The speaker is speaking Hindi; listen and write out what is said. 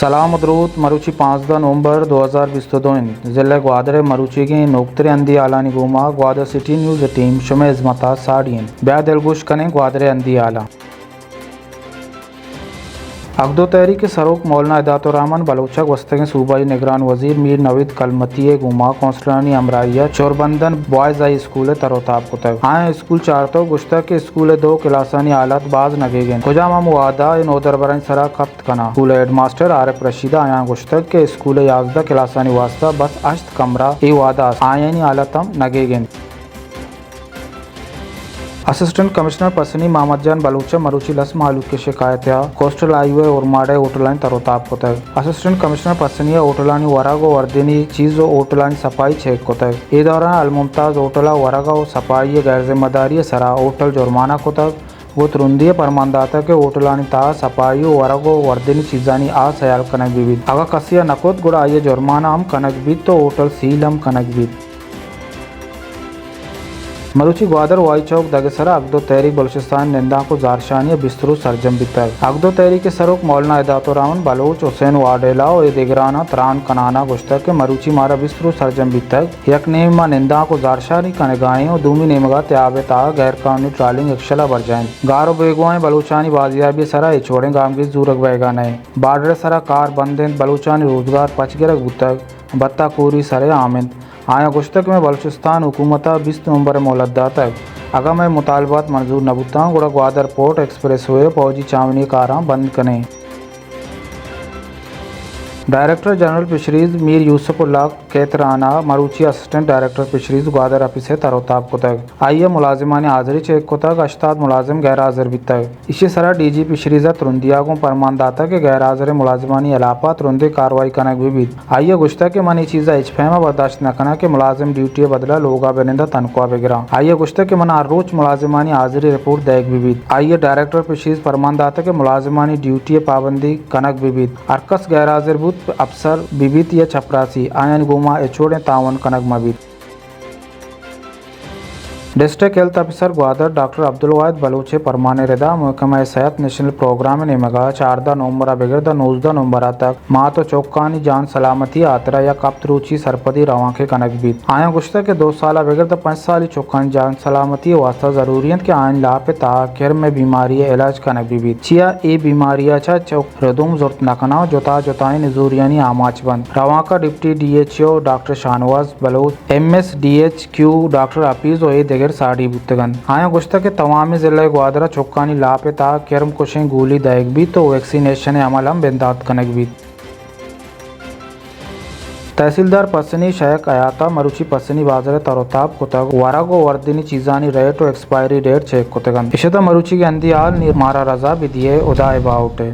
सलाम मदरूद मरुची 5 नवंबर 2022 ज़िले ग्वादर मरुची की नोकतरे अंदी आला निगुमा ग्वादर सिटी न्यूज़ टीम शुमे इज़मता साड़ियन ब्या दिलगुश कने ग्वादर अंदी आला अगदो तहरीक सरोक मौलाना इदातुर्रहमान बलोचक वस्तगे सूबाई निगरान वजीर मीर नवीद कलमती गुमा कौंसलानी अमराइया चोरबंदन बॉयज़ हाई स्कूल तरोताब कुतक आए स्कूल चारतो गुश्ता के स्कूल दो क्लासानी हालत बाज नगेगें खुजामा मुआदा नोदर बरन सरा कप्त कना स्कूल हेडमास्टर आरिफ रशीदा आया गुश्तक के स्कूल 11 क्लासानी वास्ता बस अश्त कमरा ए वादा आयानी हालतम नगेगें। असिस्टेंट कमिश्नर पसनी मोहम्मद जान बलूचा मरुची लस्म आलू की शिकायत कोस्टल हाईवे और माडे होटलानी तरोताब कोतक असिस्टेंट कमिश्नर पसनी होटलानी वरागो वर्दिनी चीज़ होटलानी सफाई छेक कोतक ए दौरान अलमुमताज़ होटला वरागा और सफाई गैर जिम्मेदारी सरा होटल जुर्माना कोतक वो तुरुंदी परमानदाता के होटलानी ता सफाई वरागो वर्दिनी चीज़ानी आ सयाल कनक बीबी अगर कसिया नकोत गुड़ा ये जुर्माना हम कनक बीत तो होटल सील हम कनक बीत। मरुची ग्वादर वाई चौक दगसरा अगदो तहरीक बलूचिस्तान निंदा को जारशानी बिस्तरू सरजम बितर अगदो तहरीक सरोक मौलाना इदातुर्रहमान बलोच हुसैन वाडेला और दिगराना त्रान कनाना गुश्तक के मरुची मारा बिस्तरू सरजम बितर यक नेमा निंदा को जारशानी कनगाएं और दूमी नेमगा त्याबे ता गैर कानूनी ट्रालिंग एकशला बर जाए गारो बेगुआएं बलूचानी बाजियाबी सरा छोड़े गामगी जूरक बैगा नए बाडर सरा कार बंदें बलूचानी रोजगार पचगिरक बुतक बत्ता कोरी सरे आमिंद आया गुश्तक में बलूचिस्तान हुकूमता 20 नवंबर मोलद्दा तक अगर मैं मुतालबात मंजूर न बुता गुड़ा ग्वादर पोर्ट एक्सप्रेस हुए फौजी चावनी कारा बंद करें। Director general fisheries Mir Yousufullah केतराना मरुची assistant director fisheries Gwadar office तरोताब कुतक आइए मुलाजिमान हाजिरी चेक कुतक अश्ताद मुलाजिम गैर हाजिर बितक इसी तरह डीजी फिशरीजा तुरंदिया को परमानदाता के गैर हाजिर मुलाजिमानी अलापा तुरंदी कार्रवाई कनक भी आइए गुश्ता के मनी चीज़ा इजफहमा बर्दाश्त न कना के मुलाजिम ड्यूटी बदला लोगा बेनिंदा तनख्वाह वगैरह आइए गुश्ता के मना रोज मुलाजिमानी हाजिरी रिपोर्ट दैग भी आइए डायरेक्टर फिशरीज परमानदाता के मुलाजिमानी ड्यूटी पाबंदी कनक भी अरकस गैर हाजिर अफसर बिबित या चपरासी आयन गुमा एचोड़े तावन कनक मबीत। District health officer Gwadar doctor Abdul Wahid बलूचे परमाने रिदा महकमा सेहत नेशनल प्रोग्राम नेमगा 14 नवंबर बिगड़ 19 नवंबर तक माँ तो चौकानी जान सलामती आतरा या कप्तरूची सरपदी रवा के कनक बीत आया गुश्ता के 2 साल बिगड़ 5 साल चौकानी जान सलामती वास्ता जरूरियत के आयन ला पे ताखिर में बीमारी इलाज कनक बीत छिया ए बीमारिया छा चौक रदुम जरूरत नकना जोता जोताई नजूरियानी आमाच बंद रवा का deputy DHO doctor Shahnawaz Baloch MSDHQ doctor Hafeez और साड़ी बुतगन आया गुश्ता के तमामी जिले ग्वादरा चौकानी लापे ता kerम कुशें गोली दायक भी तो वैक्सीनेशन अमल हम बेंदात कनक भी। तहसीलदार पसनी शेख अयाता मरुची पसनी बाजार तरोताब कुतग वरागो वर्दिनी चीज़ानी रेट और एक्सपायरी डेट चेक कुतगन इशता मरुची के अंदी आल मारा रजा भी दिए उदाय बाउटे।